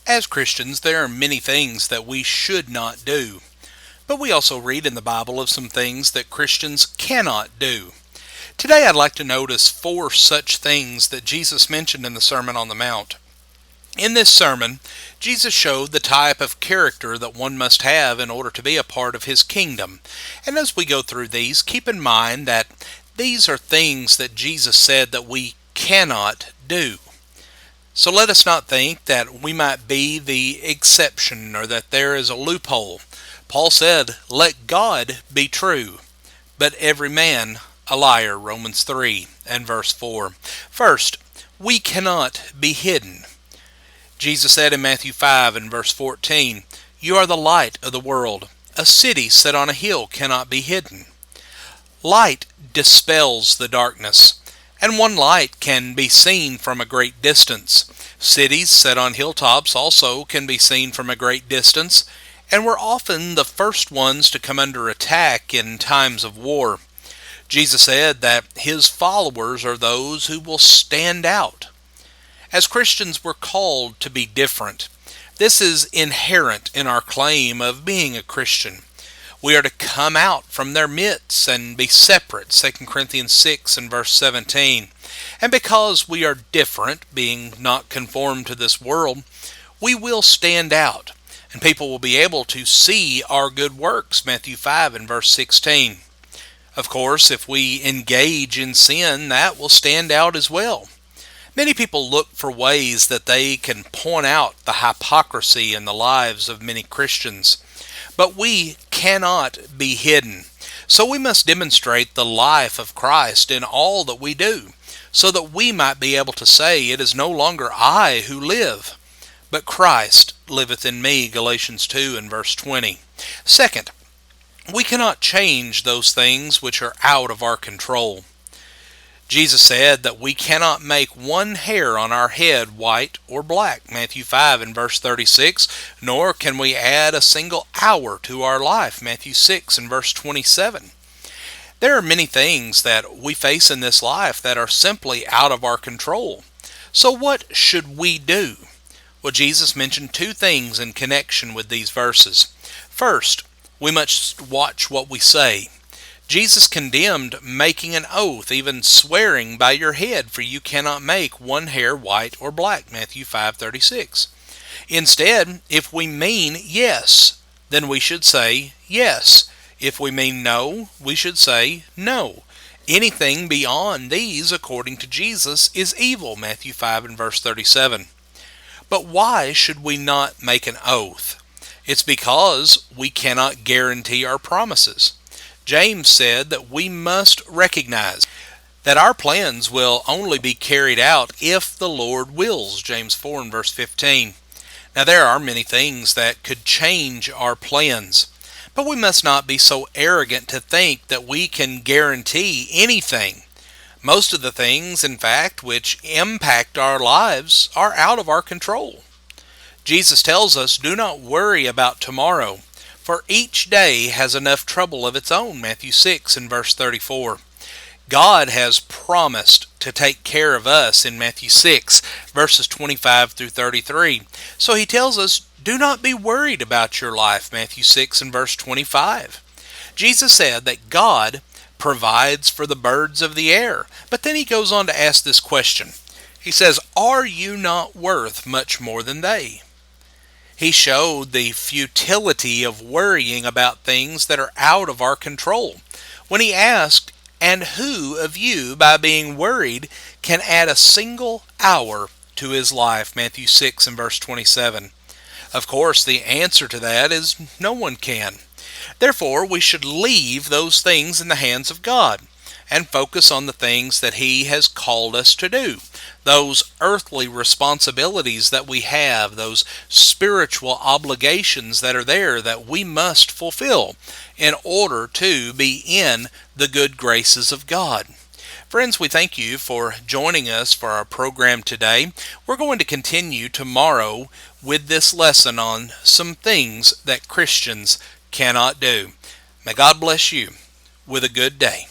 As Christians, there are many things that we should not do. But we also read in the Bible of some things that Christians cannot do. Today I'd like to notice 4 such things that Jesus mentioned in the Sermon on the Mount. In this sermon, Jesus showed the type of character that one must have in order to be a part of His kingdom. And as we go through these, keep in mind that these are things that Jesus said that we cannot do. So let us not think that we might be the exception or that there is a loophole. Paul said, "Let God be true, but every man a liar," Romans 3 and verse 4. First, we cannot be hidden. Jesus said in Matthew 5 and verse 14, "You are the light of the world. A city set on a hill cannot be hidden." Light dispels the darkness, and one light can be seen from a great distance. Cities set on hilltops also can be seen from a great distance, and were often the first ones to come under attack in times of war. Jesus said that His followers are those who will stand out. As Christians, we're called to be different. This is inherent in our claim of being a Christian. We are to come out from their midst and be separate, 2 Corinthians 6 and verse 17. And because we are different, being not conformed to this world, we will stand out, and people will be able to see our good works, Matthew 5 and verse 16. Of course, if we engage in sin, that will stand out as well. Many people look for ways that they can point out the hypocrisy in the lives of many Christians. But we cannot be hidden. So we must demonstrate the life of Christ in all that we do, so that we might be able to say, "It is no longer I who live, but Christ liveth in me," Galatians 2 and verse 20. Second, we cannot change those things which are out of our control. Jesus said that we cannot make one hair on our head white or black, Matthew 5 and verse 36, nor can we add a single hour to our life, Matthew 6 and verse 27. There are many things that we face in this life that are simply out of our control. So what should we do? Well, Jesus mentioned 2 things in connection with these verses. First, we must watch what we say. Jesus condemned making an oath, even swearing by your head, for you cannot make one hair white or black, Matthew 5:36. Instead, if we mean yes, then we should say yes. If we mean no, we should say no. Anything beyond these, according to Jesus, is evil, Matthew 5 and verse 37. But why should we not make an oath? It's because we cannot guarantee our promises. James said that we must recognize that our plans will only be carried out if the Lord wills, James 4 and verse 15. Now there are many things that could change our plans, but we must not be so arrogant to think that we can guarantee anything. Most of the things, in fact, which impact our lives are out of our control. Jesus tells us, "Do not worry about tomorrow, for each day has enough trouble of its own," Matthew 6 and verse 34. God has promised to take care of us in Matthew 6, verses 25 through 33. So He tells us, do not be worried about your life, Matthew 6 and verse 25. Jesus said that God provides for the birds of the air. But then He goes on to ask this question. He says, "Are you not worth much more than they?" He showed the futility of worrying about things that are out of our control when He asked, "And who of you, by being worried, can add a single hour to his life?" Matthew 6 and verse 27. Of course, the answer to that is no one can. Therefore, we should leave those things in the hands of God and focus on the things that He has called us to do. Those earthly responsibilities that we have, those spiritual obligations that are there that we must fulfill in order to be in the good graces of God. Friends, we thank you for joining us for our program today. We're going to continue tomorrow with this lesson on some things that Christians cannot do. May God bless you with a good day.